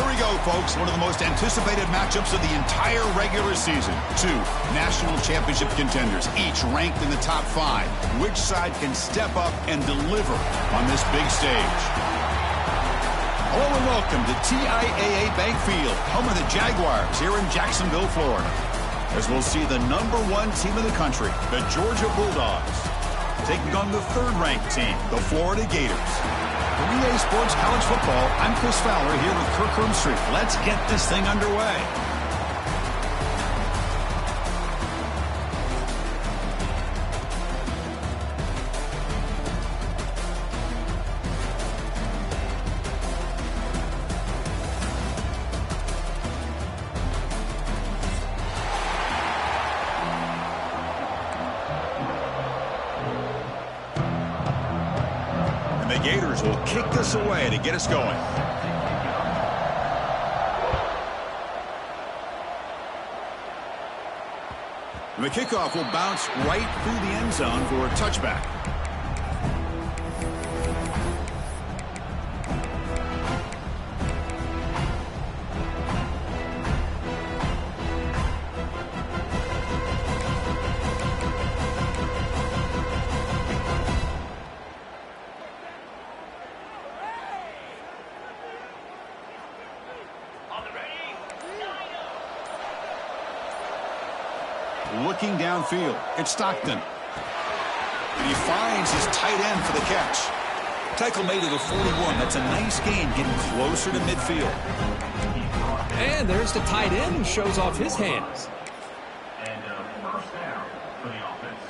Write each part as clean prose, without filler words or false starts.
we go, folks. One of the most anticipated matchups of the entire regular season. Two national championship contenders, each ranked in the top 5. Which side can step up and deliver on this big stage? Hello and welcome to TIAA Bank Field, home of the Jaguars here in Jacksonville, Florida. As we'll see the #1 team in the country, the Georgia Bulldogs, taking on the 3rd-ranked team, the Florida Gators. For EA Sports College Football, I'm Chris Fowler here with Kirk Herbstreit. Let's get this thing underway. The Gators will kick this away to get us going. And the kickoff will bounce right through the end zone for a touchback. Looking downfield, it's Stockton. And he finds his tight end for the catch. Tackle made to the 41. That's a nice gain, getting closer to midfield. And there's the tight end who shows off his hands. And first down for the offense.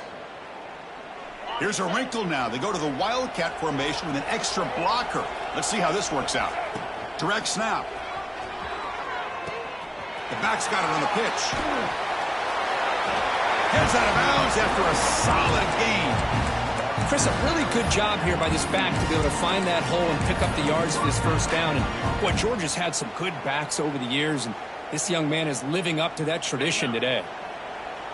Here's a wrinkle now. They go to the Wildcat formation with an extra blocker. Let's see how this works out. Direct snap. The back's got it on the pitch. Heads out of bounds after a solid gain. Chris, a really good job here by this back to be able to find that hole and pick up the yards for his first down. And boy, Georgia's had some good backs over the years, and this young man is living up to that tradition today.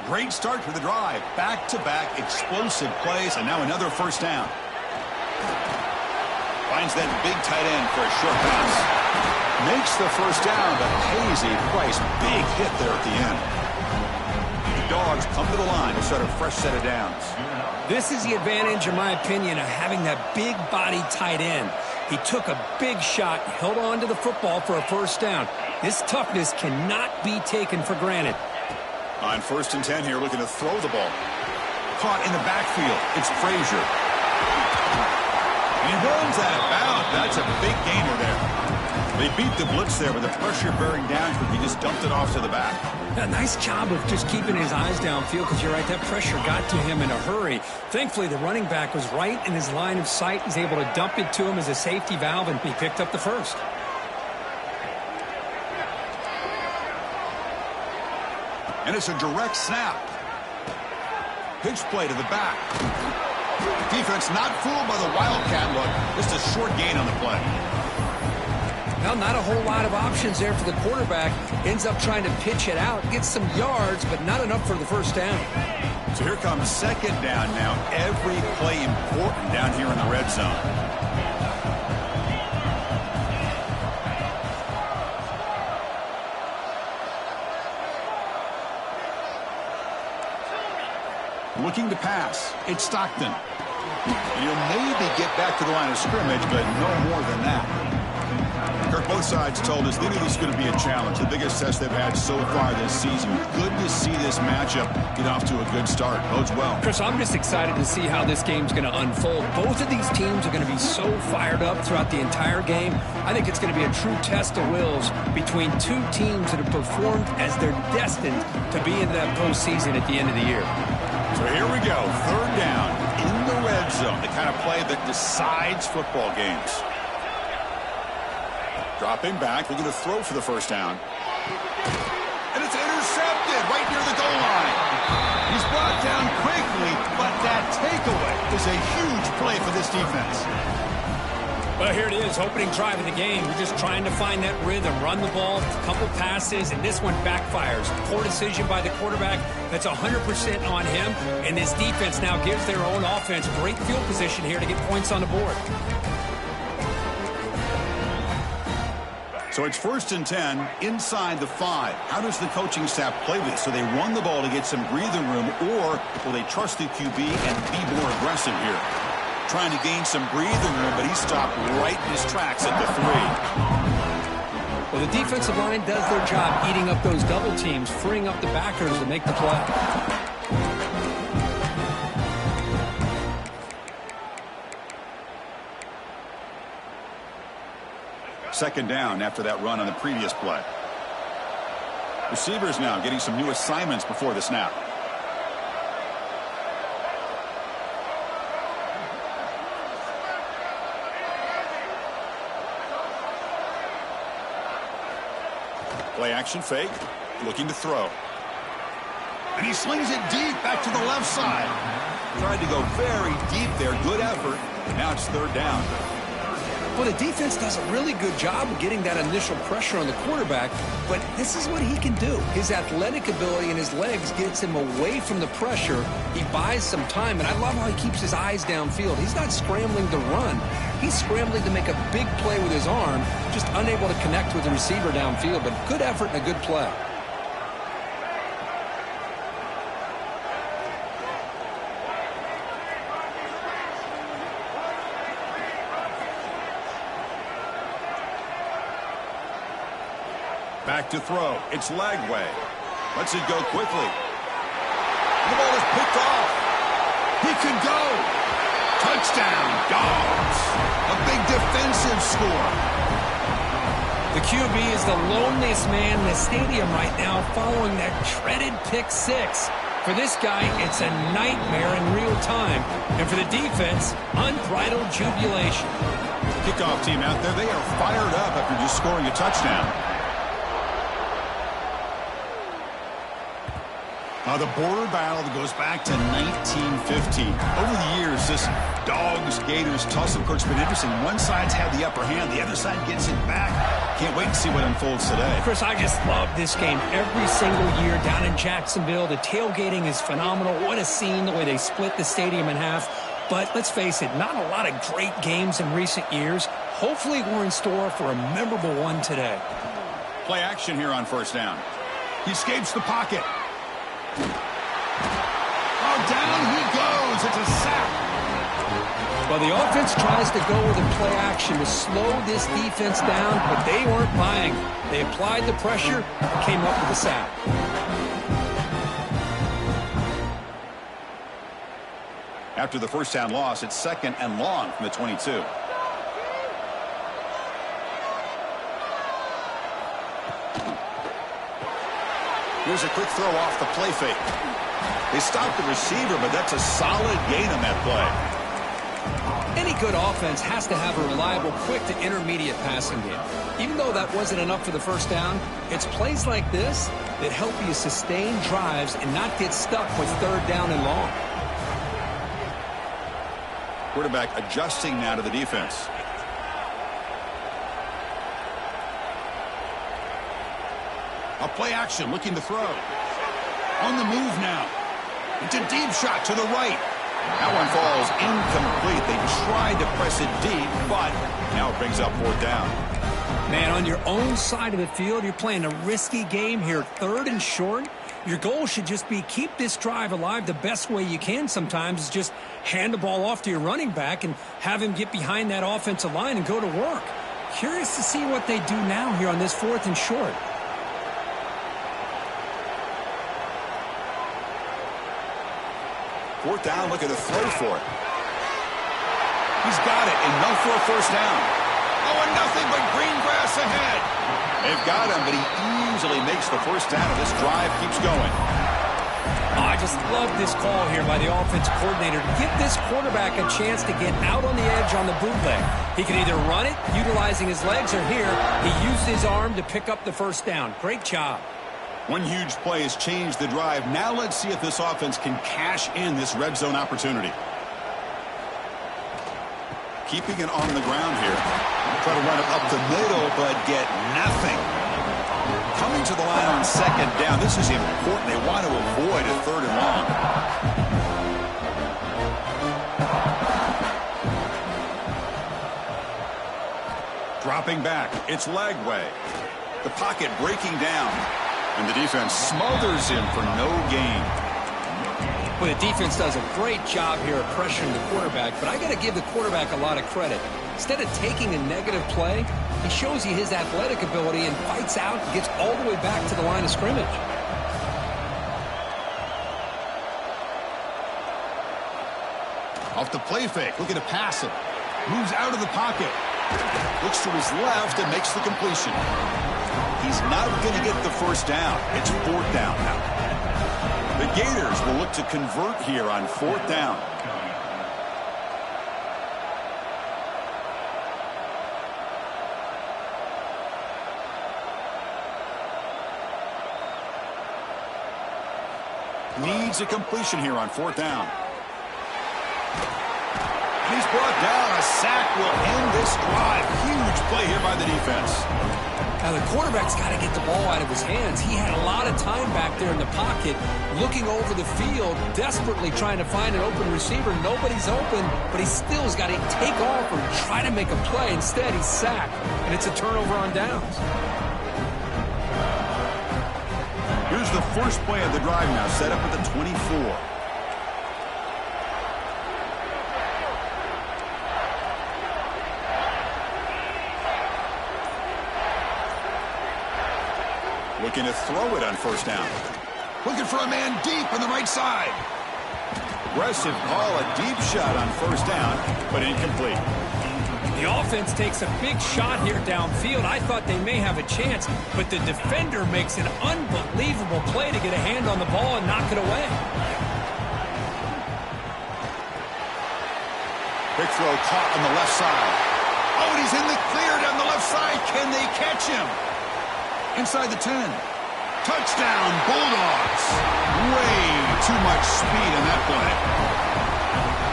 Great start to the drive. Back-to-back explosive plays, and now another first down. Finds that big tight end for a short pass. Makes the first down, but pays a price. Big hit there at the end. Dogs come to the line to start a fresh set of downs. This is the advantage, in my opinion, of having that big body tight end. He took a big shot, held on to the football for a first down. This toughness cannot be taken for granted. On 1st and 10 here, looking to throw the ball. Caught in the backfield. It's Frazier. He runs out of bounds. That's a big gainer there. They beat the blitz there with the pressure bearing down. He just dumped it off to the back. A nice job of just keeping his eyes downfield, because you're right, that pressure got to him in a hurry. Thankfully, the running back was right in his line of sight. He's able to dump it to him as a safety valve, and he picked up the first. And it's a direct snap. Pitch play to the back. Defense not fooled by the Wildcat look. Just a short gain on the play. Well, not a whole lot of options there for the quarterback. Ends up trying to pitch it out, gets some yards, but not enough for the first down. So here comes 2nd down now. Every play important down here in the red zone. Looking to pass. It's Stockton. He'll maybe get back to the line of scrimmage, but no more than that. Kirk, both sides told us they knew this was going to be a challenge, the biggest test they've had so far this season. Good to see this matchup get off to a good start. Bodes well. Chris, I'm just excited to see how this game's going to unfold. Both of these teams are going to be so fired up throughout the entire game. I think it's going to be a true test of wills between two teams that have performed as they're destined to be in that postseason at the end of the year. So here we go, 3rd down in the red zone, the kind of play that decides football games. Dropping back, looking to throw for the first down. And it's intercepted right near the goal line. He's brought down quickly, but that takeaway is a huge play for this defense. Well, here it is, opening drive of the game. We're just trying to find that rhythm, run the ball, a couple passes, and this one backfires. Poor decision by the quarterback. That's 100% on him, and this defense now gives their own offense great field position here to get points on the board. So it's 1st and 10 inside the 5. How does the coaching staff play this? So they run the ball to get some breathing room, or will they trust the QB and be more aggressive here? Trying to gain some breathing room, but he stopped right in his tracks at the 3. Well, the defensive line does their job eating up those double teams, freeing up the backers to make the play. 2nd down after that run on the previous play. Receivers now getting some new assignments before the snap. Play action fake, looking to throw. And he slings it deep back to the left side. Tried to go very deep there, good effort. Now it's 3rd down. Well, the defense does a really good job of getting that initial pressure on the quarterback, but this is what he can do. His athletic ability and his legs gets him away from the pressure. He buys some time, and I love how he keeps his eyes downfield. He's not scrambling to run. He's scrambling to make a big play with his arm, just unable to connect with the receiver downfield, but good effort and a good play. Back to throw. It's Lagway. Lets it go quickly. The ball is picked off. He could go. Touchdown, Dogs. A big defensive score. The QB is the loneliest man in the stadium right now following that dreaded pick 6. For this guy, it's a nightmare in real time. And for the defense, unbridled jubilation. Kickoff team out there, they are fired up after just scoring a touchdown. The border battle that goes back to 1915. Over the years, this Dogs-Gators tussle, of course, has been interesting. One side's had the upper hand. The other side gets it back. Can't wait to see what unfolds today. Chris, I just love this game every single year down in Jacksonville. The tailgating is phenomenal. What a scene, the way they split the stadium in half. But let's face it, not a lot of great games in recent years. Hopefully we're in store for a memorable one today. Play action here on 1st down. He escapes the pocket. Oh, down he goes. It's a sack. Well, the offense tries to go with a play action to slow this defense down, but they weren't buying. They applied the pressure and came up with a sack. After the 1st down loss, it's 2nd and long from the 22. Here's a quick throw off the play fake. They stopped the receiver, but that's a solid gain on that play. Any good offense has to have a reliable, quick to intermediate passing game. Even though that wasn't enough for the 1st down, it's plays like this that help you sustain drives and not get stuck with 3rd down and long. Quarterback adjusting now to the defense. A play action, looking to throw. On the move now. It's a deep shot to the right. That one falls incomplete. They tried to press it deep, but now it brings up 4th down. Man, on your own side of the field, you're playing a risky game here. 3rd and short. Your goal should just be keep this drive alive the best way you can sometimes is just hand the ball off to your running back and have him get behind that offensive line and go to work. Curious to see what they do now here on this 4th and short. Fourth down, look at the throw for it. He's got it, enough for a 1st down. Oh, and nothing but green grass ahead. They've got him, but he easily makes the 1st down, and this drive keeps going. Oh, I just love this call here by the offensive coordinator to give this quarterback a chance to get out on the edge on the bootleg. He can either run it, utilizing his legs, or here, he used his arm to pick up the 1st down. Great job. One huge play has changed the drive. Now let's see if this offense can cash in this red zone opportunity. Keeping it on the ground here. Try to run it up the middle, but get nothing. Coming to the line on 2nd down. This is important. They want to avoid a 3rd and long. Dropping back, it's Lagway. The pocket breaking down, and the defense smothers him for no gain. Well, the defense does a great job here of pressuring the quarterback, but I got to give the quarterback a lot of credit. Instead of taking a negative play, he shows you his athletic ability and fights out and gets all the way back to the line of scrimmage. Off the play fake, looking to pass it. Moves out of the pocket. Looks to his left and makes the completion. He's not going to get the first down. It's 4th down now. The Gators will look to convert here on 4th down. Needs a completion here on 4th down. He's brought down. A sack will end this drive. Huge play here by the defense. Now, the quarterback's got to get the ball out of his hands. He had a lot of time back there in the pocket, looking over the field, desperately trying to find an open receiver. Nobody's open, but he still's got to take off or try to make a play. Instead, he's sacked, and it's a turnover on downs. Here's the first play of the drive now, set up at the 24. Looking to throw it on 1st down. Looking for a man deep on the right side. Aggressive call, a deep shot on 1st down, but incomplete. The offense takes a big shot here downfield. I thought they may have a chance, but the defender makes an unbelievable play to get a hand on the ball and knock it away. Big throw caught on the left side. Oh, and he's in the clear down the left side. Can they catch him? Inside the 10. Touchdown, Bulldogs. Way too much speed in that play.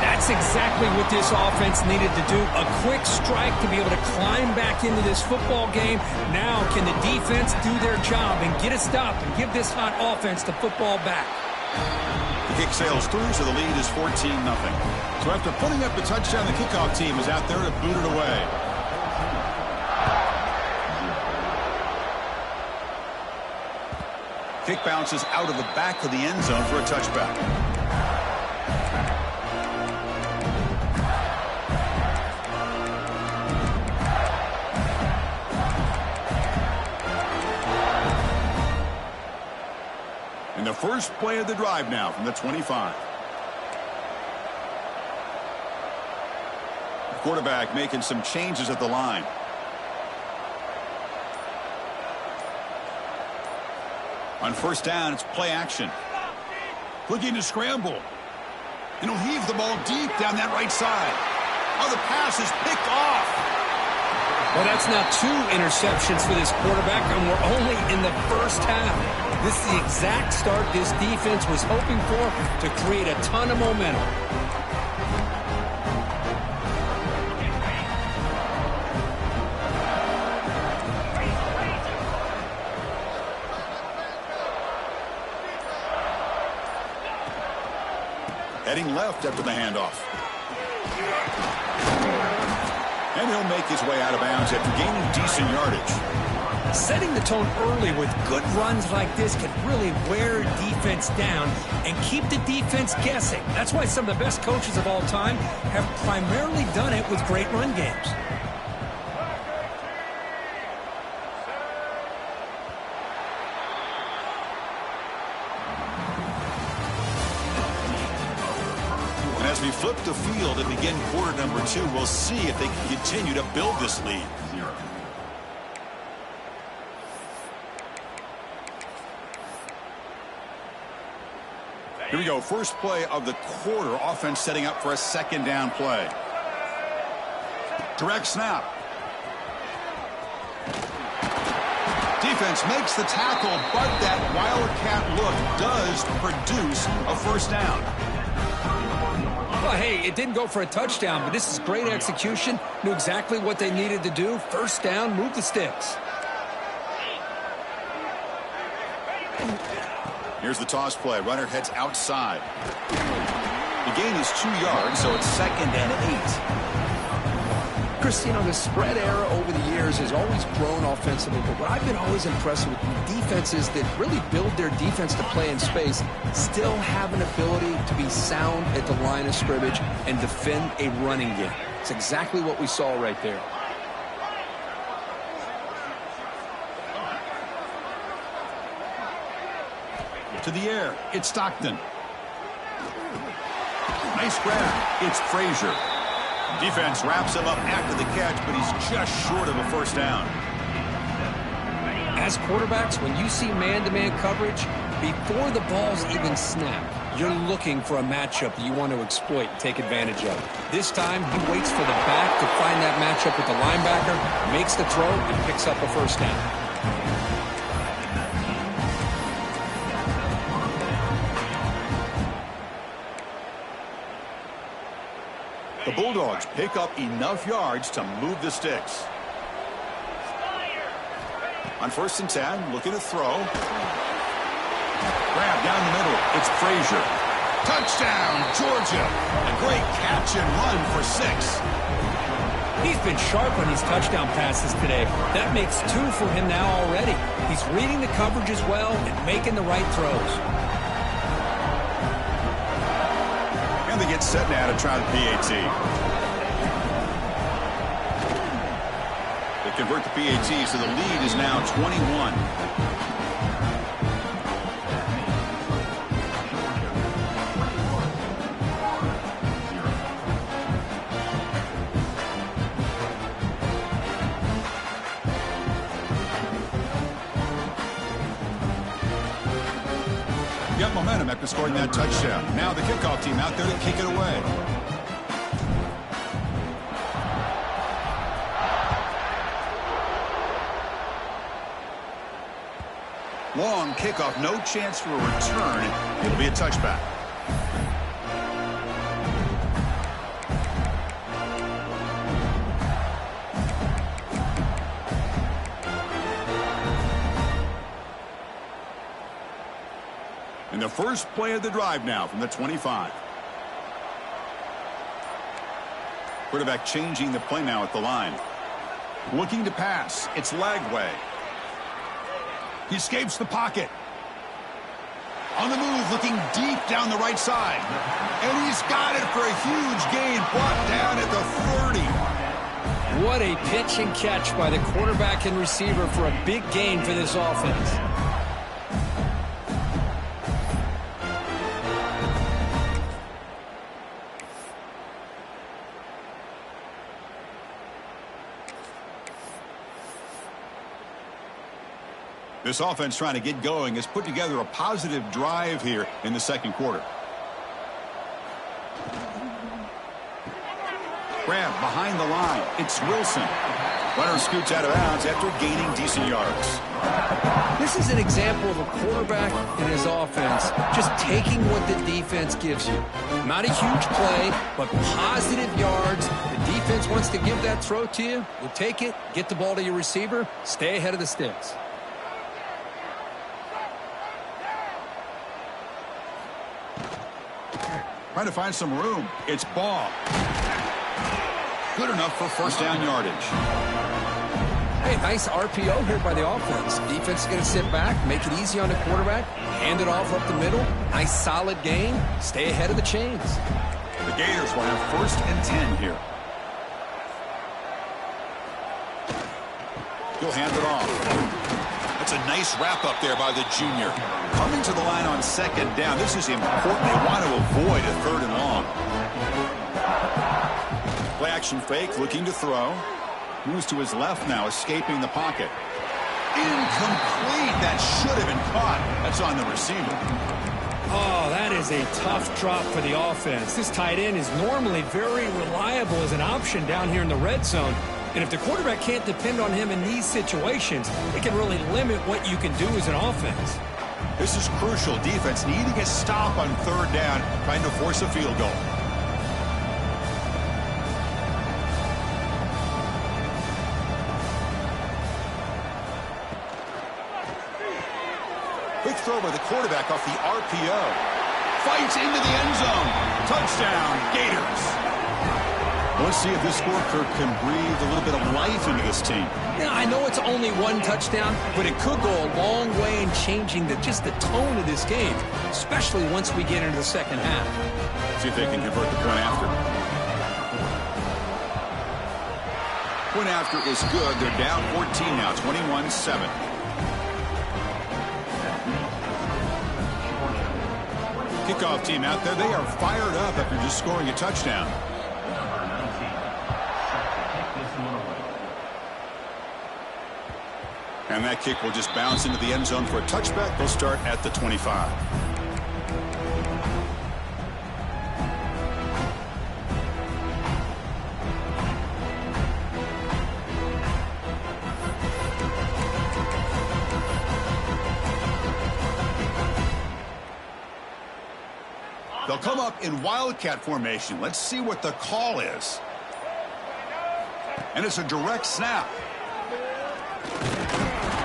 That's exactly what this offense needed to do. A quick strike to be able to climb back into this football game. Now can the defense do their job and get a stop and give this hot offense the football back? The kick sails through, so the lead is 14-0. So after putting up the touchdown, the kickoff team is out there to boot it away. Kick bounces out of the back of the end zone for a touchback. And the first play of the drive now from the 25. The quarterback making some changes at the line. On 1st down, it's play action. Looking to scramble. And he'll heave the ball deep down that right side. Oh, the pass is picked off. Well, that's now 2 interceptions for this quarterback, and we're only in the first half. This is the exact start this defense was hoping for to create a ton of momentum. Heading left after the handoff. And he'll make his way out of bounds after gaining decent yardage. Setting the tone early with good runs like this can really wear defense down and keep the defense guessing. That's why some of the best coaches of all time have primarily done it with great run games. As we flip the field and begin quarter number 2, we'll see if they can continue to build this lead. Here we go. First play of the quarter. Offense setting up for a 2nd down play. Direct snap. Defense makes the tackle, but that Wildcat look does produce a 1st down. Well, hey, it didn't go for a touchdown, but this is great execution. Knew exactly what they needed to do. 1st down, move the sticks. Here's the toss play. Runner heads outside. The gain is 2 yards, so it's 2nd and 8. Chris, you know, the spread era over the years has always grown offensively, but what I've been always impressed with defenses that really build their defense to play in space still have an ability to be sound at the line of scrimmage and defend a running game. It's exactly what we saw right there. To the air, it's Stockton. Nice grab. It's Frazier. Defense wraps him up after the catch, but he's just short of a first down. As quarterbacks, when you see man-to-man coverage, before the ball's even snapped, you're looking for a matchup that you want to exploit and take advantage of. This time, he waits for the back to find that matchup with the linebacker, makes the throw, and picks up a first down. The Bulldogs pick up enough yards to move the sticks. On 1st and 10, looking to throw. Grab down the middle. It's Frazier. Touchdown, Georgia. A great catch and run for 6. He's been sharp on these touchdown passes today. That makes 2 for him now already. He's reading the coverage as well and making the right throws. And they get set now to try the PAT. They convert the PAT, so the lead is now 21. Got momentum after scoring that touchdown. Now the kickoff team out there to kick it away. Long kickoff, no chance for a return. It'll be a touchback. And the first play of the drive now from the 25. Quarterback changing the play now at the line. Looking to pass. It's Lagway. He escapes the pocket. On the move, looking deep down the right side. And he's got it for a huge gain, brought down at the 30. What a pitch and catch by the quarterback and receiver for a big gain for this offense. This offense trying to get going has put together a positive drive here in the second quarter. Grab behind the line. It's Wilson. Runner scoots out of bounds after gaining decent yards. This is an example of a quarterback and his offense just taking what the defense gives you. Not a huge play, but positive yards. The defense wants to give that throw to you. You take it, get the ball to your receiver, stay ahead of the sticks. Trying to find some room. It's Ball. Good enough for first down yardage. Hey, nice RPO here by the offense. Defense is going to sit back, make it easy on the quarterback, hand it off up the middle. Nice solid gain. Stay ahead of the chains. The Gators will have 1st and 10 here. He'll hand it off. That's a nice wrap up there by the junior. Coming to the line on 2nd down. This is important. They want to avoid a 3rd and long. Play action fake, looking to throw. Moves to his left now, escaping the pocket. Incomplete. That should have been caught. That's on the receiver. Oh, that is a tough drop for the offense. This tight end is normally very reliable as an option down here in the red zone. And if the quarterback can't depend on him in these situations, it can really limit what you can do as an offense. This is crucial. Defense needing a stop on 3rd down, trying to force a field goal. Quick throw by the quarterback off the RPO. Fights into the end zone. Touchdown, Gators. Let's see if this scorecard can breathe a little bit of life into this team. Yeah, I know it's only one touchdown, but it could go a long way in changing just the tone of this game, especially once we get into the second half. See if they can convert the point after. Point after is good. They're down 14 now, 21-7. Kickoff team out there. They are fired up after just scoring a touchdown. And that kick will just bounce into the end zone for a touchback. They'll start at the 25. They'll come up in wildcat formation. Let's see what the call is. And it's a direct snap.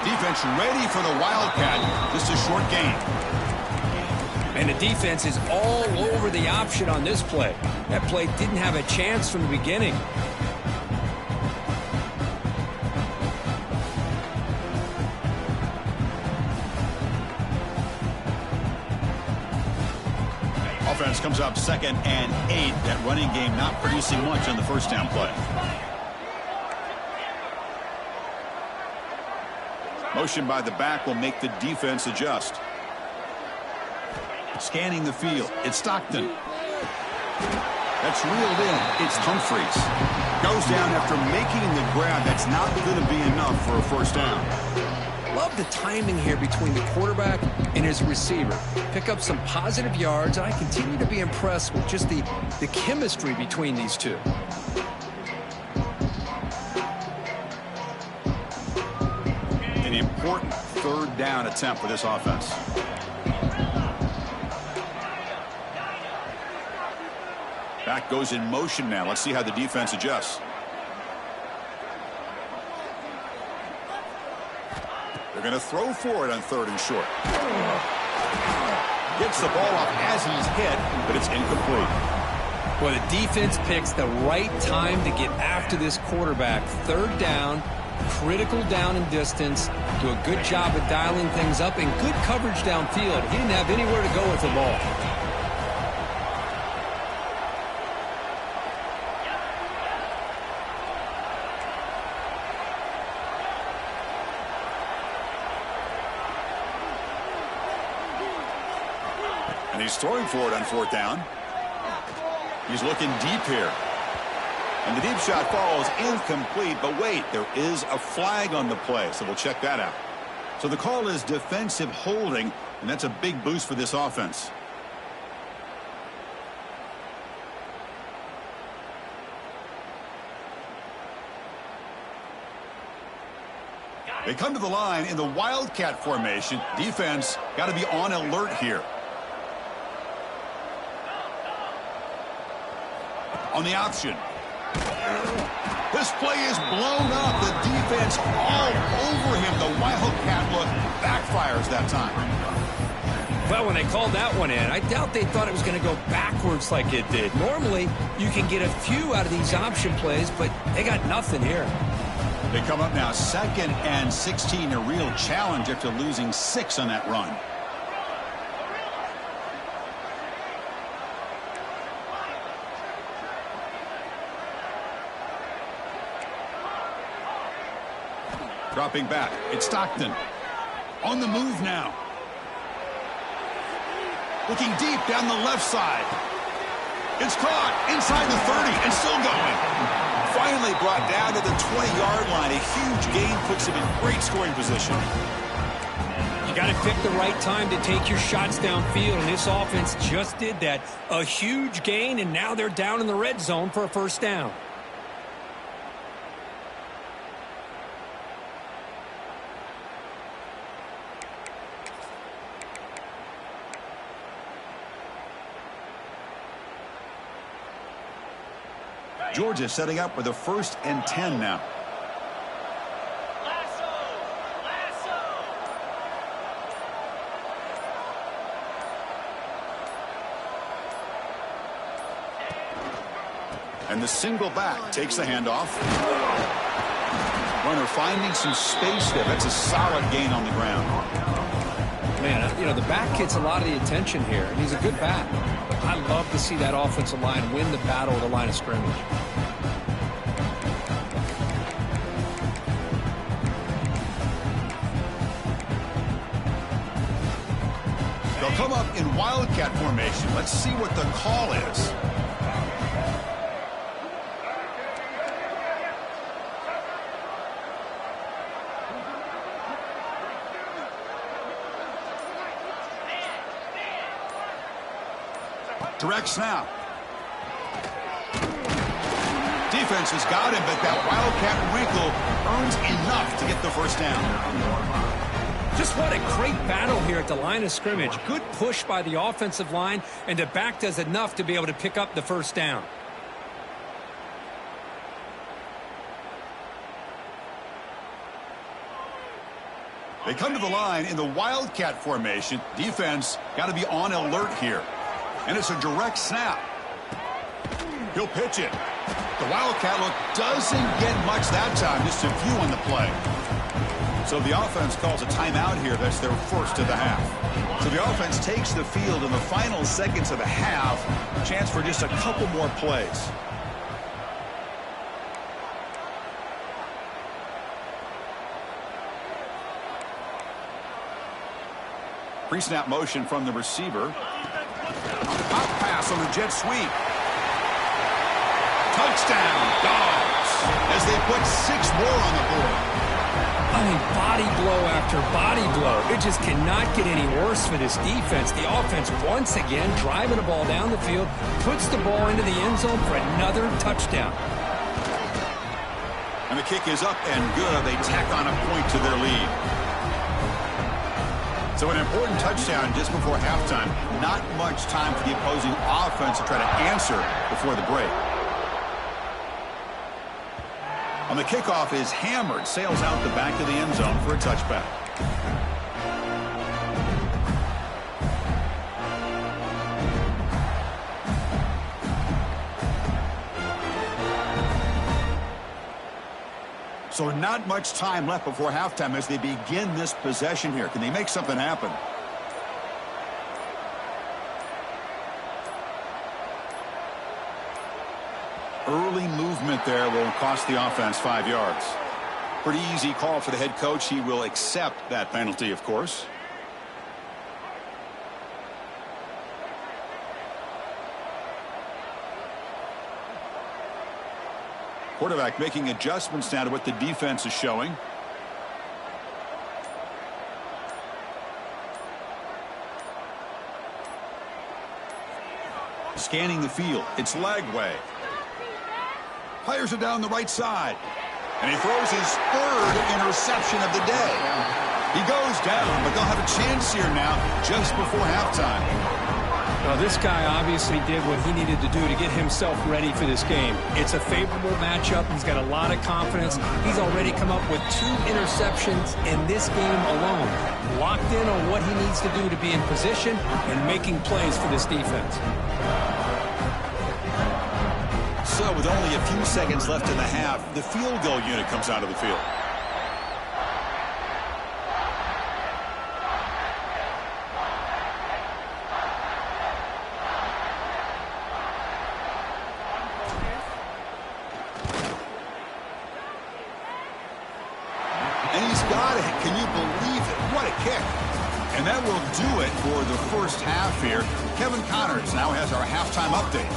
Defense ready for the wildcat. Just a short gain. And the defense is all over the option on this play. That play didn't have a chance from the beginning. Offense comes up 2nd and 8. That running game not producing much on the first down play. Motion by the back will make the defense adjust. Scanning the field. It's Stockton. That's reeled in. It's Humphreys. Goes down after making the grab. That's not going to be enough for a first down. Love the timing here between the quarterback and his receiver. Pick up some positive yards, and I continue to be impressed with just the chemistry between these two. An important third down attempt for this offense. Back goes in motion now. Let's see how the defense adjusts. They're going to throw for it on 3rd and short. Gets the ball off as he's hit, but it's incomplete. Well, the defense picks the right time to get after this quarterback. 3rd down, critical down and distance. Do a good job of dialing things up and good coverage downfield. He didn't have anywhere to go with the ball. And he's throwing for it on 4th down. He's looking deep here. And the deep shot falls incomplete. But wait, there is a flag on the play, so we'll check that out. So the call is defensive holding, and that's a big boost for this offense. They come to the line in the wildcat formation. Defense got to be on alert here. On the option. This play is blown up. The defense all over him. The wildcat look backfires that time. Well, when they called that one in, I doubt they thought it was going to go backwards like it did. Normally, you can get a few out of these option plays, but they got nothing here. They come up now 2nd and 16. A real challenge after losing 6 on that run. Dropping back. It's Stockton. On the move now. Looking deep down the left side. It's caught inside the 30 and still going. Finally brought down to the 20-yard line. A huge gain puts him in great scoring position. You got to pick the right time to take your shots downfield, and this offense just did that. A huge gain, and now they're down in the red zone for a first down. Georgia setting up with a 1st and 10 now. And the single back takes the handoff. Runner finding some space there. That's a solid gain on the ground. Man, you know, the back gets a lot of the attention here, and he's a good back. I love to see that offensive line win the battle at the line of scrimmage. They'll come up in wildcat formation. Let's see what the call is. Direct snap. Defense has got him, but that wildcat wrinkle earns enough to get the first down. Just what a great battle here at the line of scrimmage. Good push by the offensive line, and the back does enough to be able to pick up the first down. They come to the line in the wildcat formation. Defense got to be on alert here. And it's a direct snap. He'll pitch it. The wildcat look doesn't get much that time. Just a few on the play. So the offense calls a timeout here. That's their first of the half. So the offense takes the field in the final seconds of the half. Chance for just a couple more plays. Pre-snap motion from the receiver. Pop pass on the jet sweep. Touchdown, Dogs, as they put 6 more on the board. I mean, body blow after body blow. It just cannot get any worse for this defense. The offense, once again, driving the ball down the field, puts the ball into the end zone for another touchdown. And the kick is up and good. They tack on a point to their lead. So an important touchdown just before halftime. Not much time for the opposing offense to try to answer before the break. On the kickoff is hammered, sails out the back of the end zone for a touchback. So not much time left before halftime as they begin this possession here. Can they make something happen? Early movement there will cost the offense 5 yards. Pretty easy call for the head coach. He will accept that penalty, of course. Quarterback making adjustments now to what the defense is showing. Scanning the field. It's Lagway. Fires it down the right side. And he throws his 3rd interception of the day. He goes down, but they'll have a chance here now just before halftime. Well, this guy obviously did what he needed to do to get himself ready for this game. It's a favorable matchup. He's got a lot of confidence. He's already come up with 2 interceptions in this game alone. Locked in on what he needs to do to be in position and making plays for this defense. So with only a few seconds left in the half, the field goal unit comes out of the field. And he's got it. Can you believe it? What a kick. And that will do it for the first half here. Kevin Connors now has our halftime update.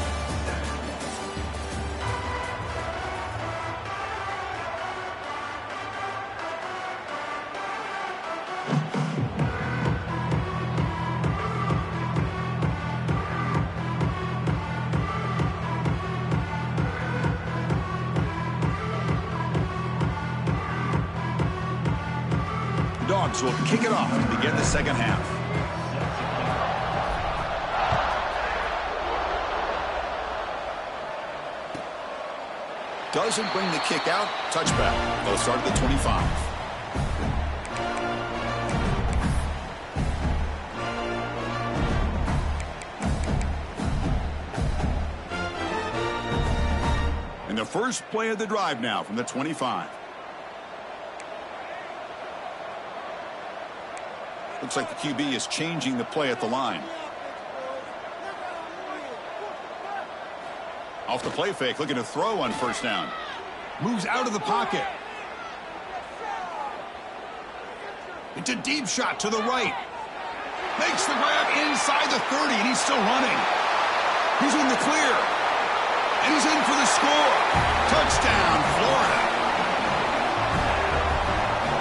Dogs will kick it off to begin the second half. Doesn't bring the kick out. Touchback. They'll start at the 25. first play of the drive now from the 25. Looks like the QB is changing the play at the line. Off the play fake, looking to throw on first down. Moves out of the pocket. It's a deep shot to the right. Makes the grab inside the 30, and he's still running. He's in the clear. And he's in for the score. Touchdown, Florida.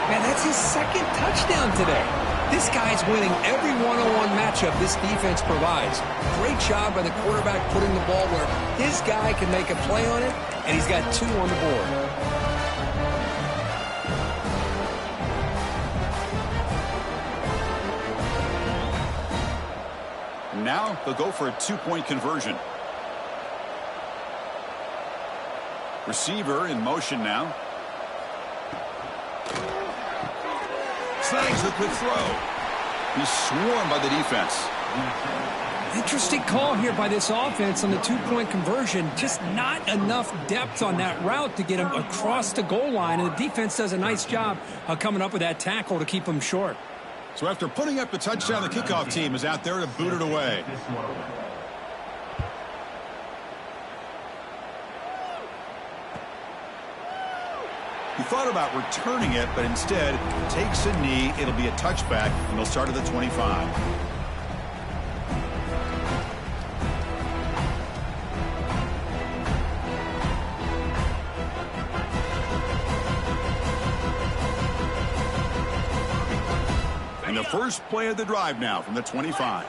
Man, that's his second touchdown today. This guy's winning every one-on-one matchup this defense provides. Great job by the quarterback putting the ball where his guy can make a play on it, and he's got 2 on the board. Now they'll go for a 2-point conversion. Receiver in motion now. Snags the quick throw. He's swarmed by the defense. Interesting call here by this offense on the 2-point conversion. Just not enough depth on that route to get him across the goal line, and the defense does a nice job of coming up with that tackle to keep him short. So after putting up the touchdown, the kickoff team is out there to boot it away. He thought about returning it, but instead takes a knee. It'll be a touchback, and they'll start at the 25. And the first play of the drive now from the 25.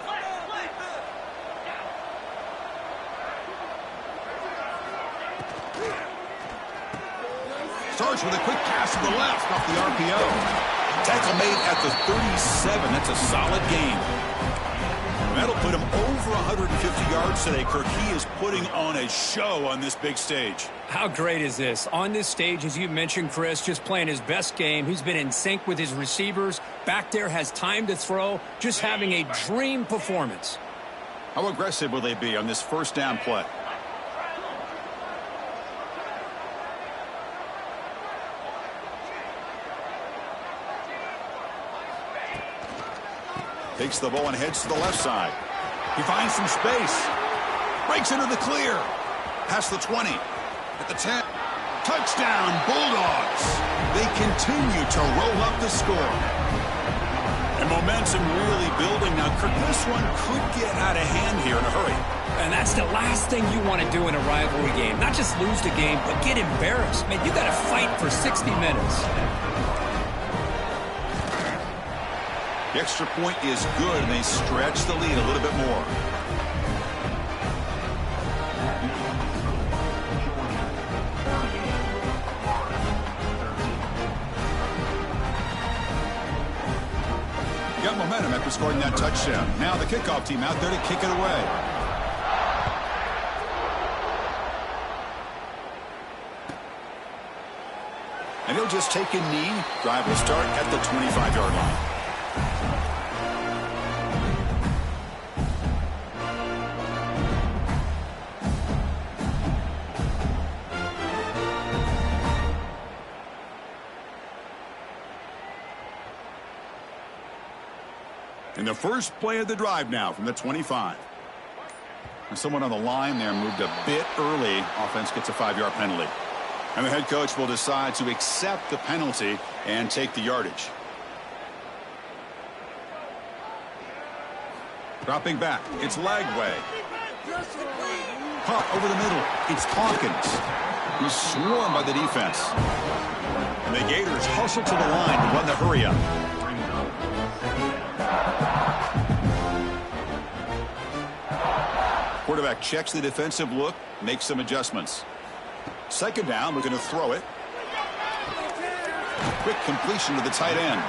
Starts with a quick pass to the left off the RPO. Tackle made at the 37. That's a solid gain. That'll put him over 150 yards today. Kirk, he is putting on a show on this big stage. How great is this? On this stage, as you mentioned, Chris, just playing his best game. He's been in sync with his receivers. Back there, has time to throw. Just having a dream performance. How aggressive will they be on this first down play? Takes the ball and heads to the left side. He finds some space. Breaks into the clear. Past the 20. At the 10. Touchdown, Bulldogs. They continue to roll up the score. And momentum really building. Now, Kirk, this one could get out of hand here in a hurry. And that's the last thing you want to do in a rivalry game. Not just lose the game, but get embarrassed. Man, you got to fight for 60 minutes. The extra point is good, and they stretch the lead a little bit more. Got momentum after scoring that touchdown. Now the kickoff team out there to kick it away. And he'll just take a knee. Drive will start at the 25-yard line. In the first play of the drive now from the 25. And someone on the line there moved a bit early. Offense gets a 5-yard penalty. And the head coach will decide to accept the penalty and take the yardage. Dropping back. It's Lagway. Pop over the middle. It's Hawkins. He's swarmed by the defense. And the Gators hustle to the line to run the hurry up. Quarterback checks the defensive look, makes some adjustments. Second down, we're going to throw it. Quick completion to the tight end.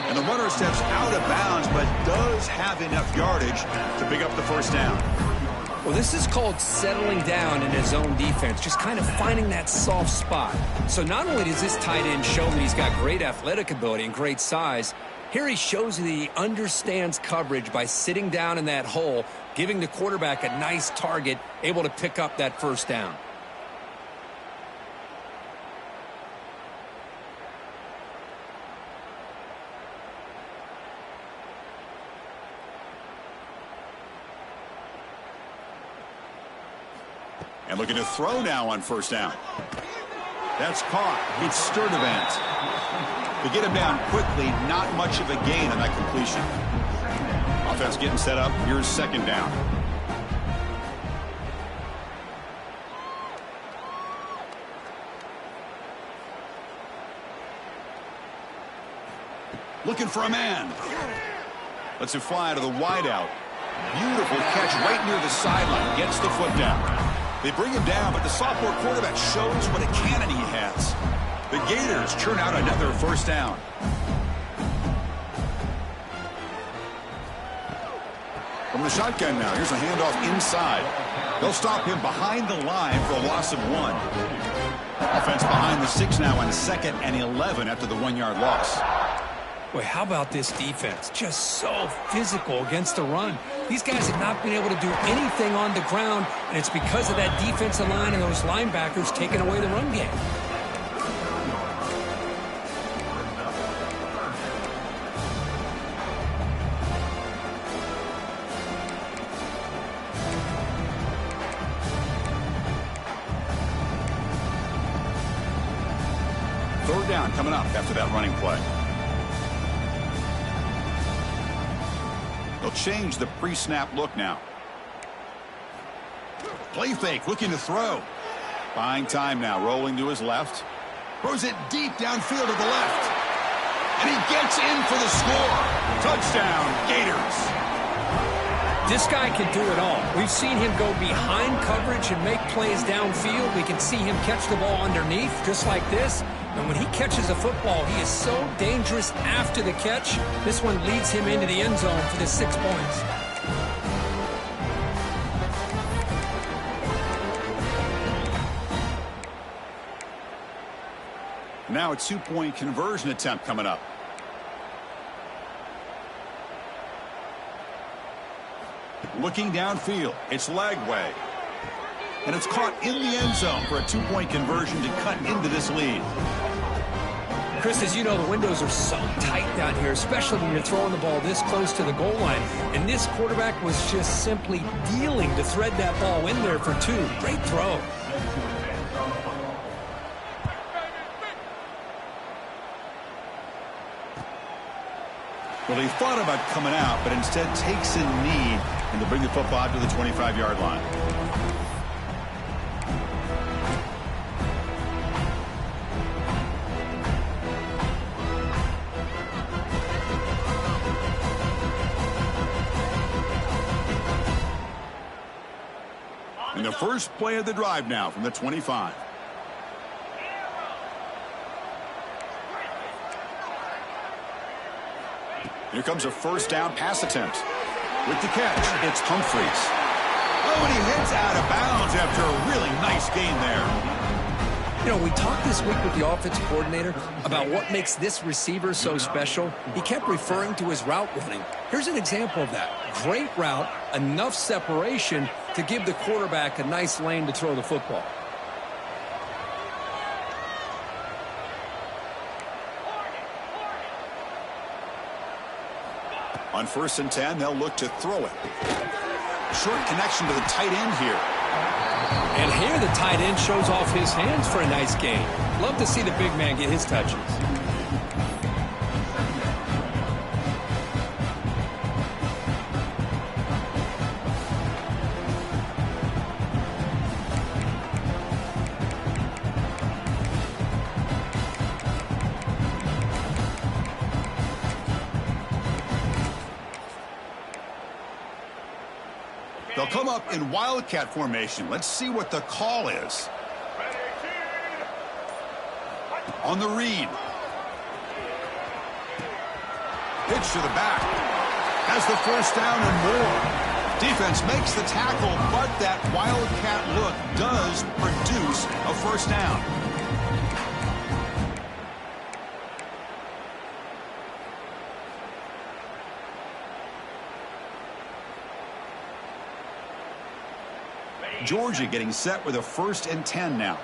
And the runner steps out of bounds, but does have enough yardage to pick up the first down. Well, this is called settling down in his own defense, just kind of finding that soft spot. So not only does this tight end show that he's got great athletic ability and great size, here he shows that he understands coverage by sitting down in that hole, giving the quarterback a nice target, able to pick up that first down. And looking to throw now on first down. That's caught. It's Sturdivant. To get him down quickly, not much of a gain on that completion. Offense getting set up. Here's second down. Looking for a man. Lets it fly to the wideout. Beautiful catch right near the sideline. Gets the foot down. They bring him down, but the sophomore quarterback shows what a cannon he has. The Gators churn out another first down. From the shotgun now, here's a handoff inside. They'll stop him behind the line for a loss of 1. Offense behind the 6 now on 2nd and 11 after the 1-yard loss. Boy, how about this defense? Just so physical against the run. These guys have not been able to do anything on the ground, and it's because of that defensive line and those linebackers taking away the run game. Third down coming up after that running play. They'll change the pre-snap look now. Play fake, looking to throw. Buying time now, rolling to his left. Throws it deep downfield to the left. And he gets in for the score. Touchdown, Gators. This guy can do it all. We've seen him go behind coverage and make plays downfield. We can see him catch the ball underneath, just like this. And when he catches a football, he is so dangerous after the catch. This one leads him into the end zone for the 6 points. Now a 2-point conversion attempt coming up. Looking downfield, it's Lagway. And it's caught in the end zone for a 2-point conversion to cut into this lead. Chris, as you know, the windows are so tight down here, especially when you're throwing the ball this close to the goal line. And this quarterback was just simply dealing to thread that ball in there for 2. Great throw. Well, he thought about coming out, but instead takes a knee, and they'll bring the football out to the 25-yard line. And the first play of the drive now from the 25. Here comes a first down pass attempt. With the catch, it's Humphreys. Oh, and he heads out of bounds after a really nice gain there. You know, we talked this week with the offensive coordinator about what makes this receiver so special. He kept referring to his route running. Here's an example of that. Great route, enough separation to give the quarterback a nice lane to throw the football. On 1st and 10, they'll look to throw it. Short connection to the tight end here. And here the tight end shows off his hands for a nice gain. Love to see the big man get his touches. They'll come up in wildcat formation. Let's see what the call is. On the read. Pitch to the back. Has the first down and more. Defense makes the tackle, but that wildcat look does produce a first down. Georgia getting set with a 1st and 10 now.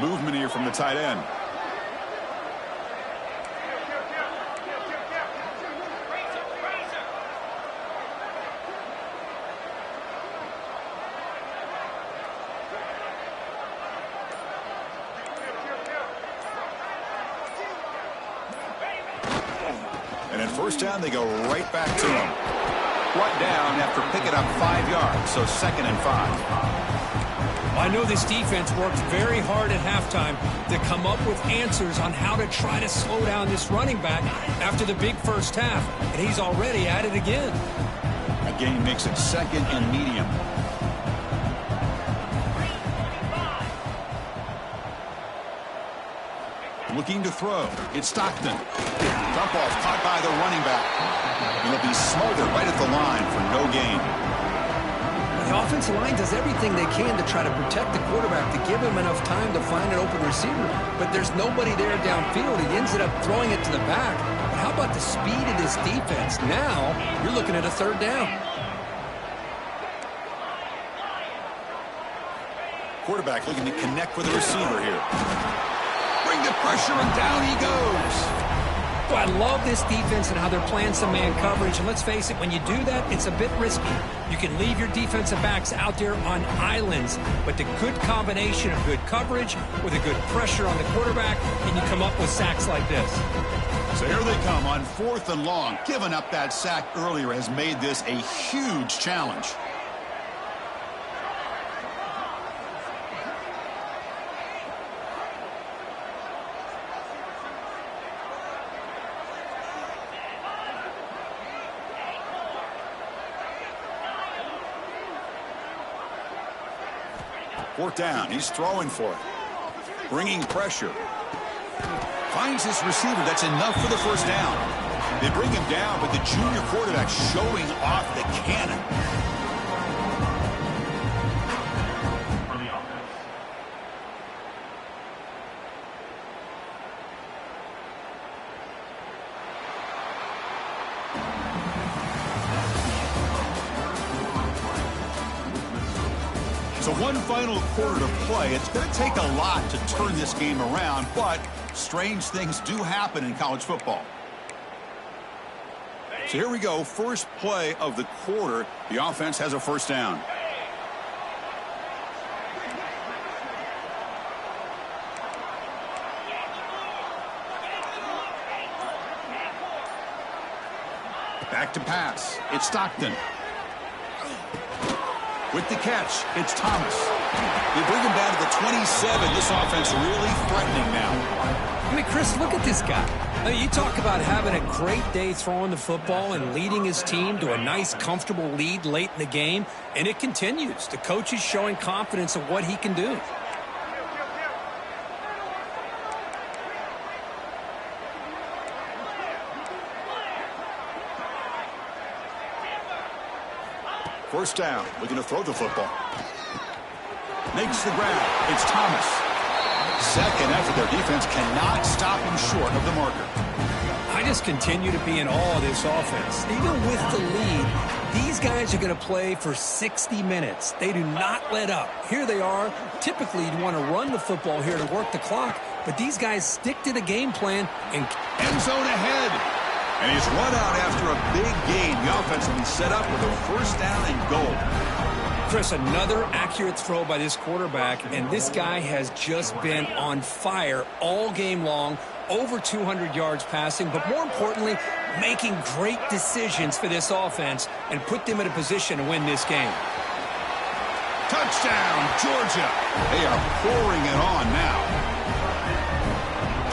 Movement here from the tight end. first down, they go right back to him. Brought down after picking up 5 yards, so 2nd and 5. I know this defense worked very hard at halftime to come up with answers on how to try to slow down this running back after the big first half, and he's already at it again. A gain makes it 2nd and medium. Looking to throw. It's Stockton. Dump off caught by the running back. He'll be smothered right at the line for no gain. The offensive line does everything they can to try to protect the quarterback, to give him enough time to find an open receiver. But there's nobody there downfield. He ends up throwing it to the back. But how about the speed of this defense? Now you're looking at a 3rd down. Quarterback looking to connect with the receiver here. Bring the pressure, and down he goes. Well, I love this defense and how they're playing some man coverage. And let's face it, when you do that, it's a bit risky. You can leave your defensive backs out there on islands, but the good combination of good coverage with a good pressure on the quarterback, and you come up with sacks like this. So here they come on 4th and long. Giving up that sack earlier has made this a huge challenge. Fourth down. He's throwing for it. Bringing pressure. Finds his receiver. That's enough for the first down. They bring him down, but the junior quarterback showing off the cannon. For the offense. So one final quarter to play. It's going to take a lot to turn this game around, but strange things do happen in college football. So here we go. First play of the quarter. The offense has a first down. Back to pass. It's Stockton. With the catch, it's Thomas. They bring him down to the 27. This offense really threatening now. I mean, Chris, look at this guy. I mean, you talk about having a great day throwing the football and leading his team to a nice, comfortable lead late in the game, and it continues. The coach is showing confidence of what he can do. First down, looking to throw the football. Makes the grab. It's Thomas. 2nd effort. Their defense cannot stop him short of the marker. I just continue to be in awe of this offense. Even with the lead, these guys are going to play for 60 minutes. They do not let up. Here they are. Typically, you'd want to run the football here to work the clock, but these guys stick to the game plan and end zone ahead. And he's run out after a big gain. The offense will be set up with a first down and goal. Chris, another accurate throw by this quarterback, and this guy has just been on fire all game long, over 200 yards passing, but more importantly, making great decisions for this offense and put them in a position to win this game. Touchdown, Georgia. They are pouring it on now.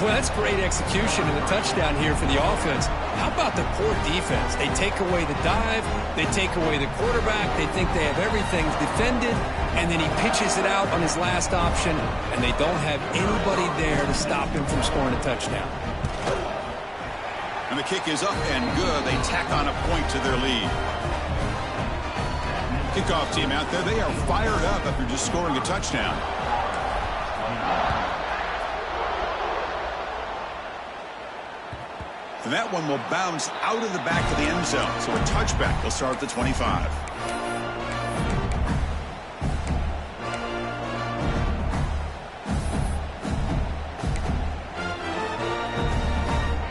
Well, that's great execution and the touchdown here for the offense. How about the poor defense? They take away the dive, they take away the quarterback, they think they have everything defended, and then he pitches it out on his last option, and they don't have anybody there to stop him from scoring a touchdown. And the kick is up and good. They tack on a point to their lead. Kickoff team out there, they are fired up after just scoring a touchdown. And that one will bounce out of the back of the end zone. So a touchback will start at the 25.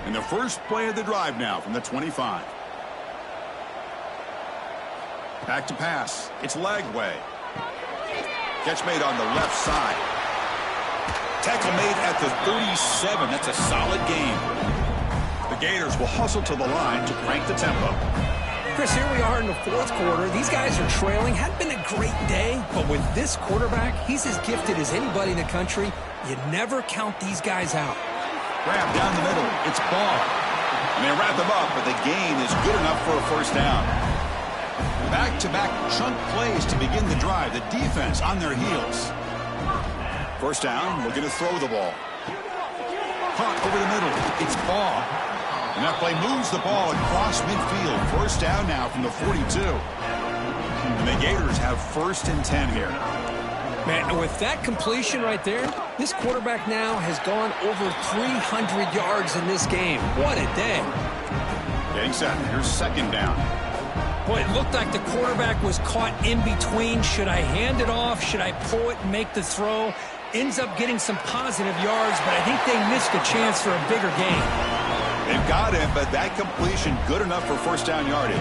And the first play of the drive now from the 25. Back to pass. It's Lagway. Catch made on the left side. Tackle made at the 37. That's a solid gain. The Gators will hustle to the line to crank the tempo. Chris, here we are in the fourth quarter. These guys are trailing. Hadn't been a great day, but with this quarterback, he's as gifted as anybody in the country. You never count these guys out. Grab down the middle. It's Ball. And they wrap him up, but the gain is good enough for a first down. Back-to-back chunk plays to begin the drive. The defense on their heels. First down, looking to throw the ball. Caught over the middle. It's Ball. And that play moves the ball across midfield. First down now from the 42. And the Gators have 1st and 10 here. Man, and with that completion right there, this quarterback now has gone over 300 yards in this game. What a day. Getting set. Here's 2nd down. Boy, it looked like the quarterback was caught in between. Should I hand it off? Should I pull it and make the throw? Ends up getting some positive yards, but I think they missed a chance for a bigger gain. They've got him, but that completion good enough for first down yardage.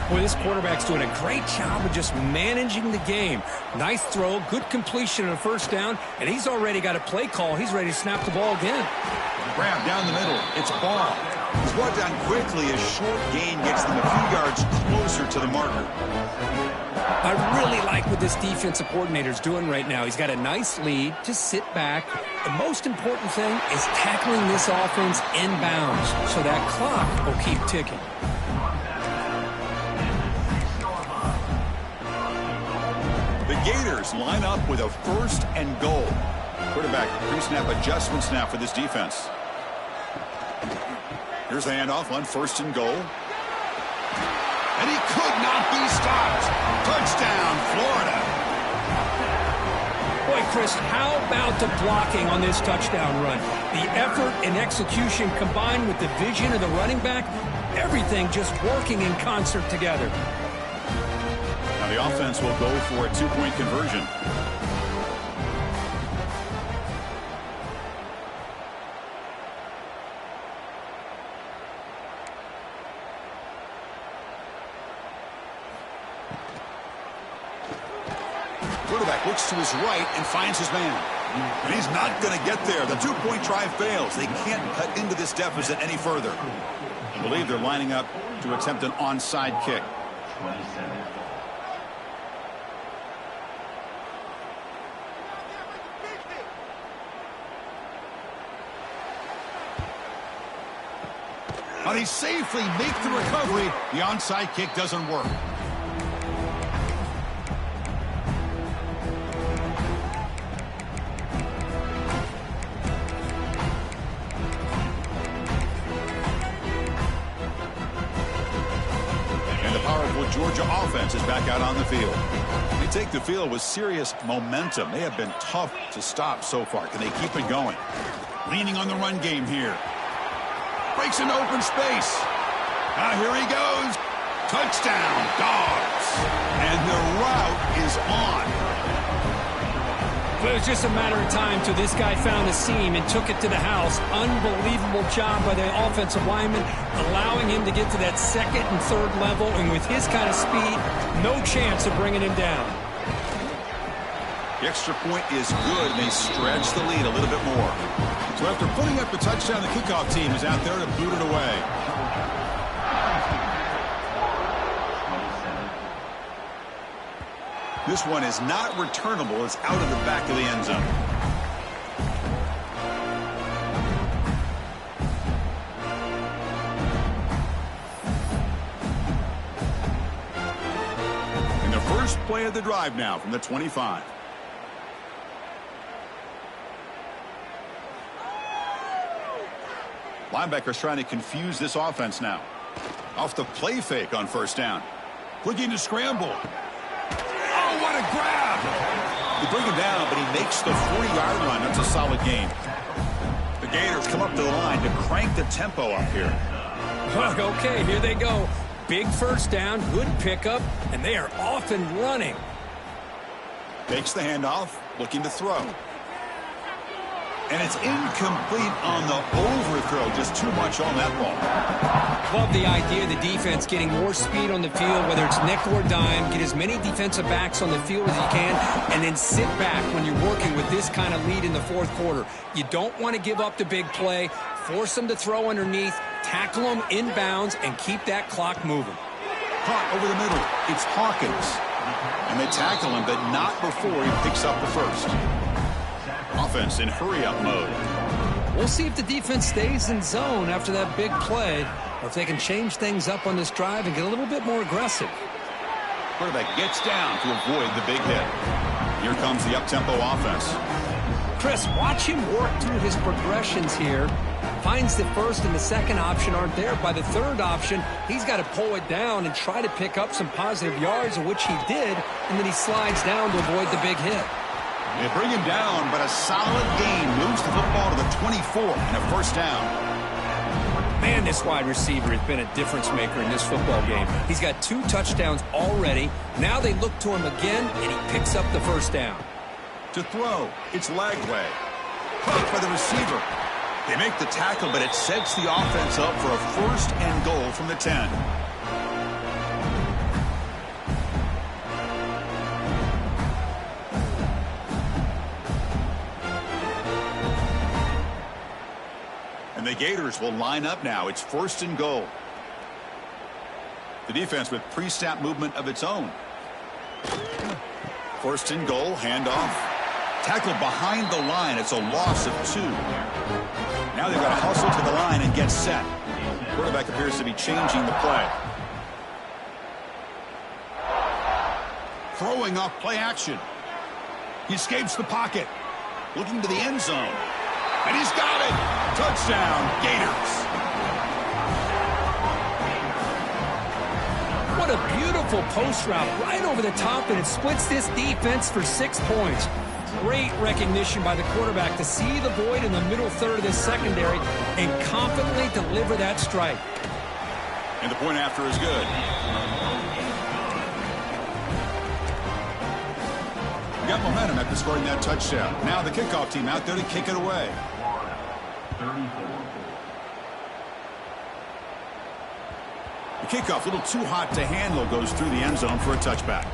Boy, this quarterback's doing a great job of just managing the game. Nice throw, good completion on a first down, and he's already got a play call. He's ready to snap the ball again. Grab down the middle. It's Ball. He's brought down quickly. A short gain gets them a few yards closer to the marker. I really like what this defensive coordinator's doing right now. He's got a nice lead. Just sit back. The most important thing is tackling this offense inbounds so that clock will keep ticking. The Gators line up with a 1st and goal. Quarterback pre-snap adjustments now for this defense. Here's the handoff on 1st and goal. And he could not be stopped. Touchdown, Florida. Boy, Chris, how about the blocking on this touchdown run? The effort and execution combined with the vision of the running back, everything just working in concert together. Now the offense will go for a 2-point conversion. Quarterback looks to his right and finds his man. And he's not going to get there. The 2-point try fails. They can't cut into this deficit any further. I believe they're lining up to attempt an onside kick. 27. But he safely makes the recovery. The onside kick doesn't work. Georgia offense is back out on the field. They take the field with serious momentum. They have been tough to stop so far. Can they keep it going? Leaning on the run game here. Breaks into open space. Here he goes. Touchdown, Dogs. And the route is on. But it was just a matter of time till this guy found a seam and took it to the house. Unbelievable job by the offensive lineman, allowing him to get to that 2nd and 3rd level. And with his kind of speed, no chance of bringing him down. The extra point is good, and they stretch the lead a little bit more. So after putting up the touchdown, the kickoff team is out there to boot it away. This one is not returnable. It's out of the back of the end zone. And the first play of the drive now from the 25. Linebackers trying to confuse this offense now. Off the play fake on first down. Looking to scramble. Oh, what a grab! They bring him down, but he makes the 40-yard line. That's a solid gain. The Gators come up to the line to crank the tempo up here. Okay, here they go. Big first down, good pickup, and they are off and running. Takes the handoff, looking to throw. And it's incomplete on the overthrow. Just too much on that ball. Love the idea of the defense getting more speed on the field, whether it's nickel or dime. Get as many defensive backs on the field as you can, and then sit back when you're working with this kind of lead in the fourth quarter. You don't want to give up the big play. Force them to throw underneath, tackle them inbounds, and keep that clock moving. Caught over the middle. It's Hawkins. And they tackle him, but not before he picks up the first. Offense in hurry-up mode. We'll see if the defense stays in zone after that big play, or if they can change things up on this drive and get a little bit more aggressive. Quarterback gets down to avoid the big hit. Here comes the up-tempo offense. Chris, watch him work through his progressions here. Finds the first and the second option aren't there. By the third option, he's got to pull it down and try to pick up some positive yards, which he did, and then he slides down to avoid the big hit. They bring him down, but a solid gain moves the football to the 24 and a first down. Man, this wide receiver has been a difference maker in this football game. He's got 2 touchdowns already. Now they look to him again, and he picks up the first down. To throw, it's Lagway. Caught by the receiver. They make the tackle, but it sets the offense up for a first and goal from the 10. And the Gators will line up now. It's first and goal. The defense with pre-snap movement of its own. First and goal, handoff. Tackled behind the line. It's a loss of 2. Now they've got to hustle to the line and get set. Quarterback appears to be changing the play. Throwing off play action. He escapes the pocket. Looking to the end zone. And he's got it. Touchdown, Gators. What a beautiful post route right over the top, and it splits this defense for 6 points. Great recognition by the quarterback to see the void in the middle third of this secondary and confidently deliver that strike. And the point after is good. We got momentum after scoring that touchdown. Now the kickoff team out there to kick it away. The kickoff, a little too hot to handle, goes through the end zone for a touchback.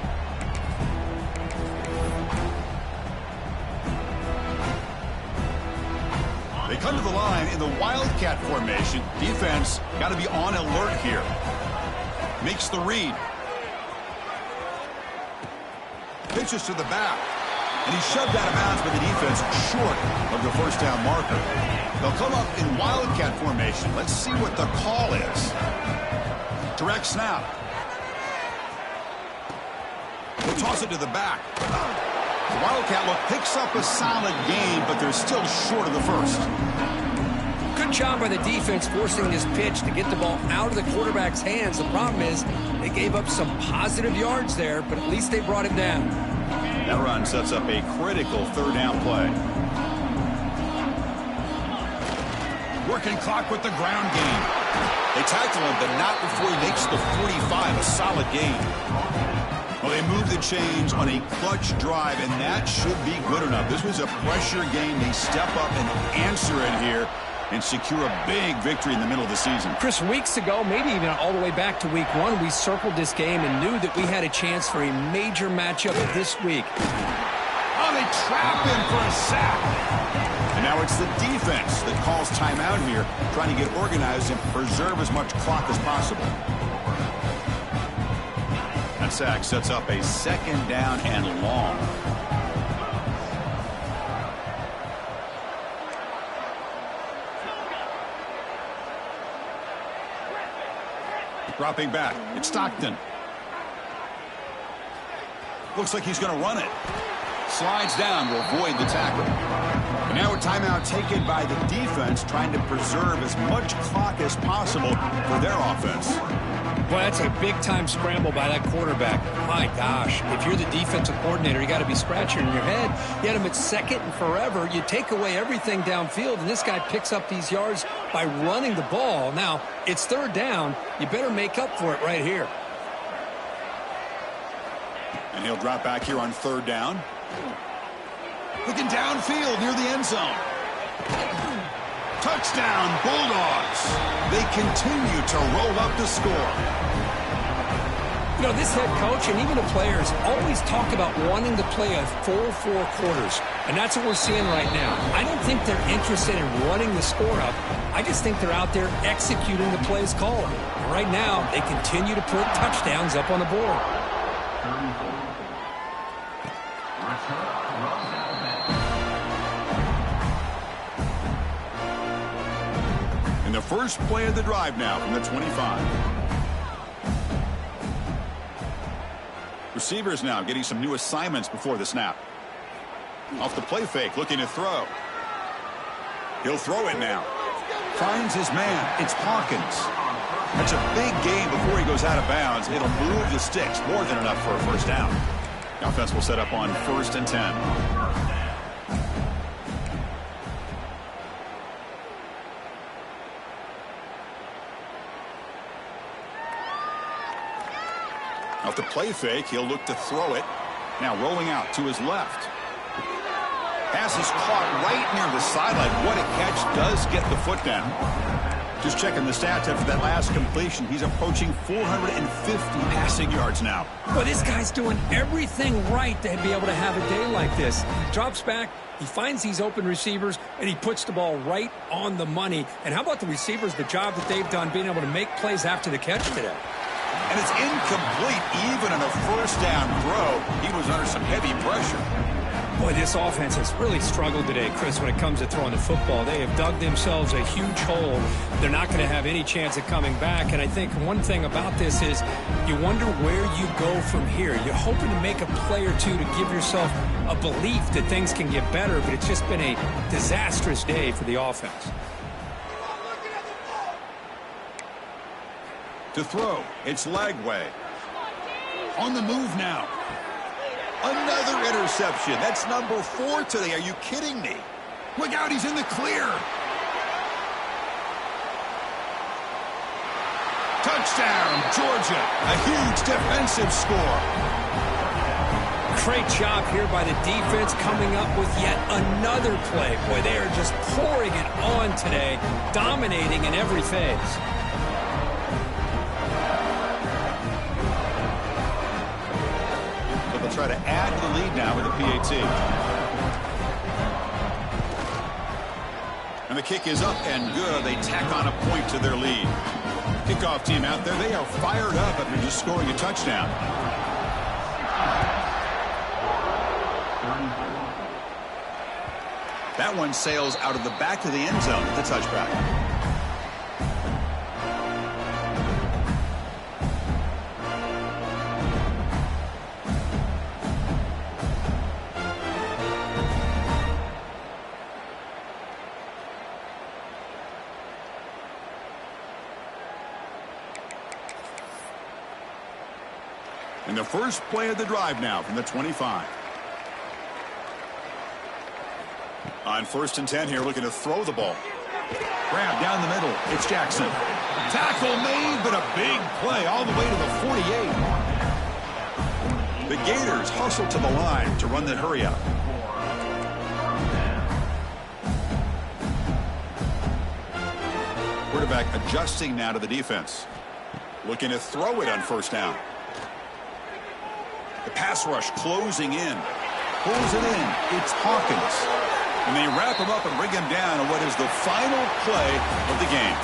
They come to the line in the Wildcat formation. Defense got to be on alert here. Makes the read. Pitches to the back. And he's shoved out of bounds by the defense short of the first down marker. They'll come up in Wildcat formation. Let's see what the call is. Direct snap. They'll toss it to the back. The Wildcat look picks up a solid gain, but they're still short of the first. Good job by the defense forcing this pitch to get the ball out of the quarterback's hands. The problem is they gave up some positive yards there, but at least they brought him down. That run sets up a critical third down play. Working clock with the ground game. They tackle him, but not before he makes the 45, a solid gain. Well, they move the chains on a clutch drive, and that should be good enough. This was a pressure game. They step up and answer it here and secure a big victory in the middle of the season. Chris, weeks ago, maybe even all the way back to week 1, we circled this game and knew that we had a chance for a major matchup this week. Oh, they trap him for a sack. And now it's the defense that calls timeout here, trying to get organized and preserve as much clock as possible. That sack sets up a second down and long. Dropping back, it's Stockton. Looks like he's going to run it. Slides down to avoid the tackle. And now a timeout taken by the defense, trying to preserve as much clock as possible for their offense. Boy, that's a big-time scramble by that quarterback. My gosh, if you're the defensive coordinator, you got to be scratching in your head. You had him at second and forever. You take away everything downfield, and this guy picks up these yards by running the ball. Now, it's third down. You better make up for it right here. And he'll drop back here on third down. Looking downfield near the end zone. Touchdown, Bulldogs. They continue to roll up the score. You know, this head coach and even the players always talk about wanting to play a full 4 quarters, and that's what we're seeing right now. I don't think they're interested in running the score up. I just think they're out there executing the plays called. And right now, they continue to put touchdowns up on the board. In the first play of the drive now from the 25. Receivers now getting some new assignments before the snap. Off the play fake, looking to throw. He'll throw it now. Finds his man. It's Hawkins. That's a big gain before he goes out of bounds. It'll move the sticks. More than enough for a first down. The offense will set up on 1st and 10. Off the play fake, he'll look to throw it. Now rolling out to his left. Pass is caught right near the sideline. What a catch. Does get the foot down. Just checking the stats after that last completion. He's approaching 450 passing yards now. Well, this guy's doing everything right to be able to have a day like this. He drops back, he finds these open receivers, and he puts the ball right on the money. And how about the receivers, the job that they've done being able to make plays after the catch today? And it's incomplete even on a first down throw. He was under some heavy pressure. Boy, this offense has really struggled today, Chris, when it comes to throwing the football. They have dug themselves a huge hole. They're not going to have any chance of coming back. And I think one thing about this is you wonder where you go from here. You're hoping to make a play or two to give yourself a belief that things can get better, but it's just been a disastrous day for the offense. To throw, it's Lagway. On the move now. Another interception. That's number 4 today. Are you kidding me? Look out, he's in the clear. Touchdown, Georgia. A huge defensive score. Great job here by the defense coming up with yet another play. Boy, they are just pouring it on today, dominating in every phase. Try to add to the lead now with a PAT. And the kick is up and good. They tack on a point to their lead. Kickoff team out there, they are fired up after just scoring a touchdown. That one sails out of the back of the end zone with the touchback. In the first play of the drive now from the 25. On 1st and 10 here, looking to throw the ball. Grab down the middle. It's Jackson. Tackle made, but a big play all the way to the 48. The Gators hustle to the line to run the hurry up. Quarterback adjusting now to the defense. Looking to throw it on 1st down. The pass rush closing in. Pulls it in. It's Hawkins. And they wrap him up and bring him down on what is the final play of the game.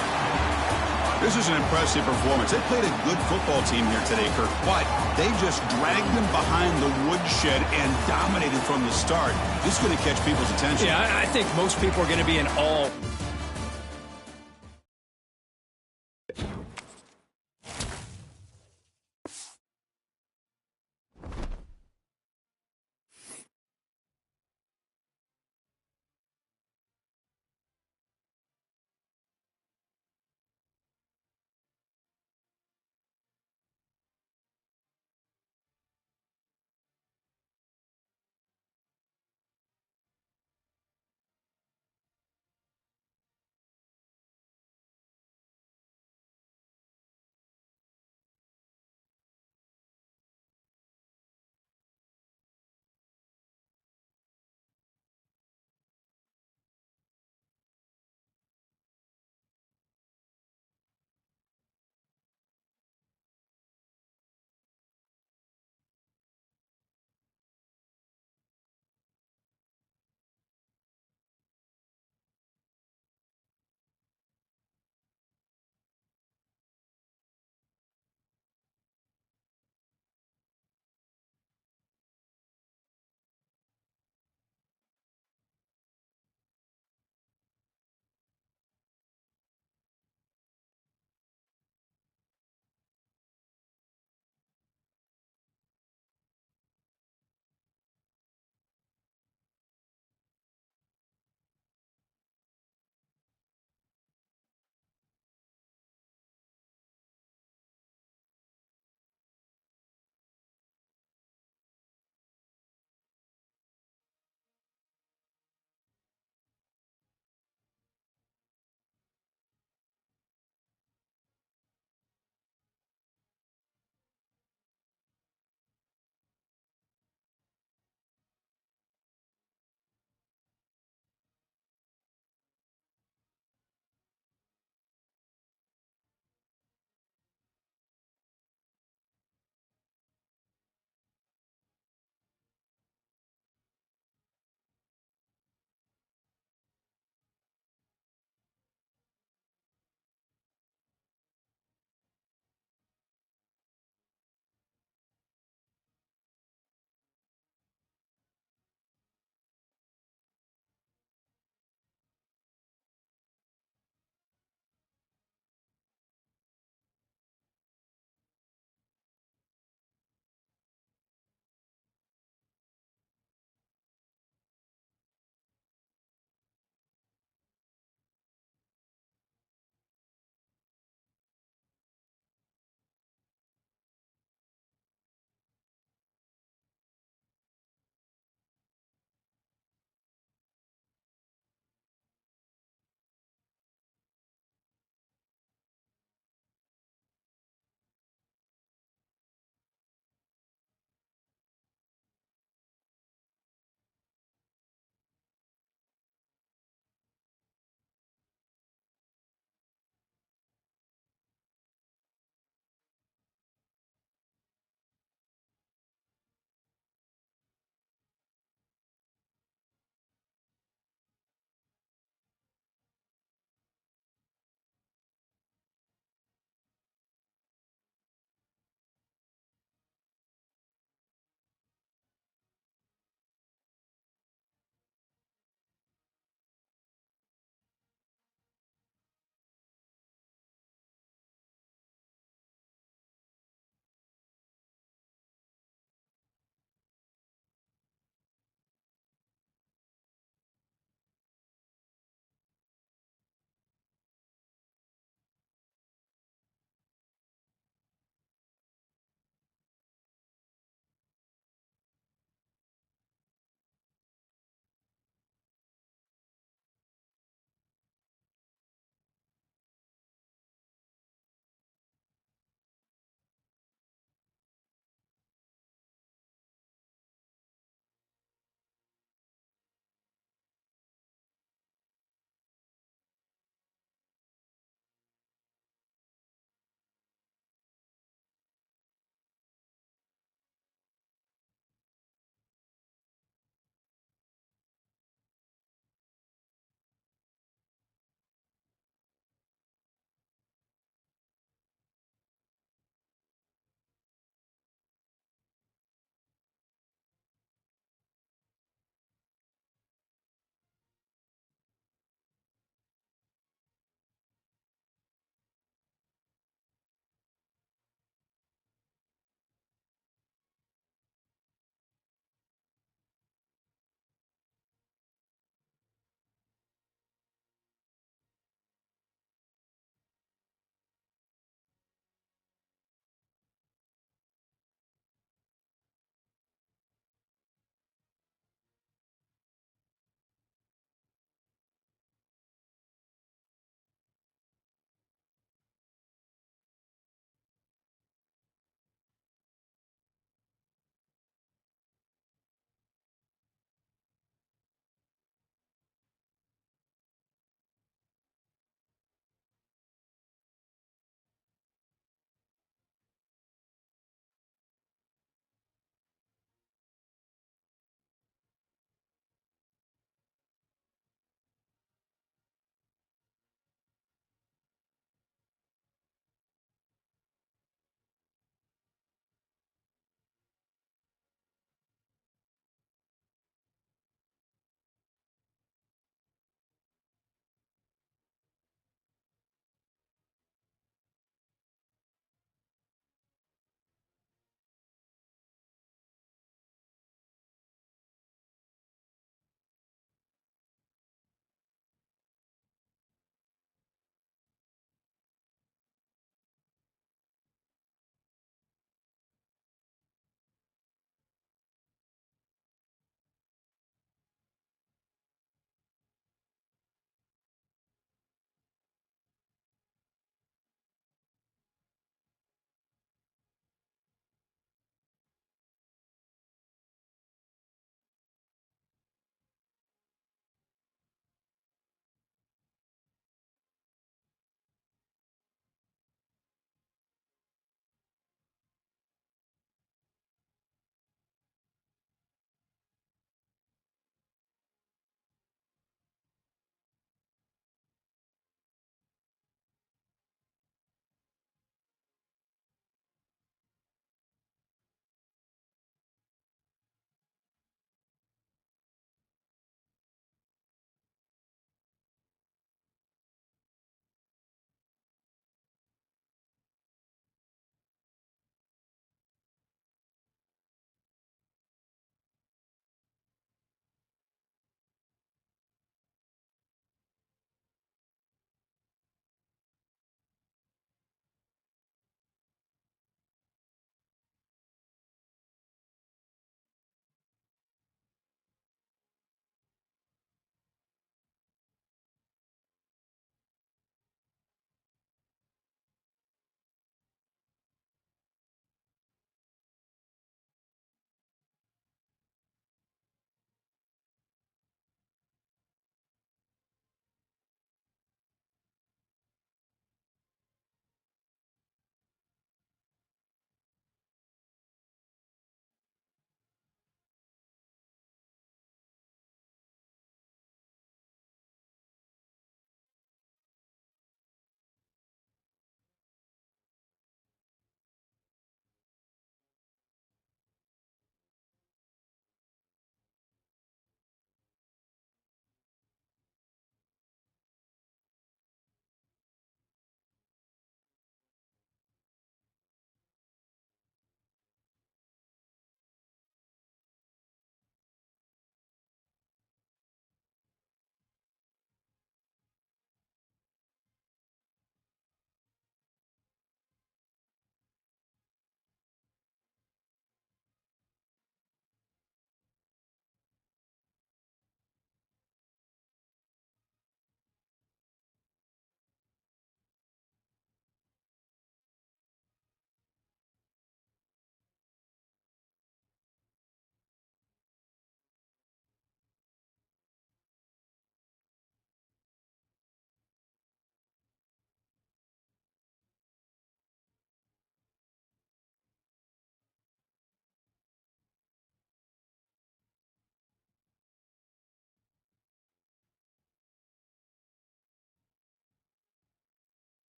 This is an impressive performance. They played a good football team here today, Kirk, but they just dragged them behind the woodshed and dominated from the start. This is going to catch people's attention. Yeah, I think most people are going to be in awe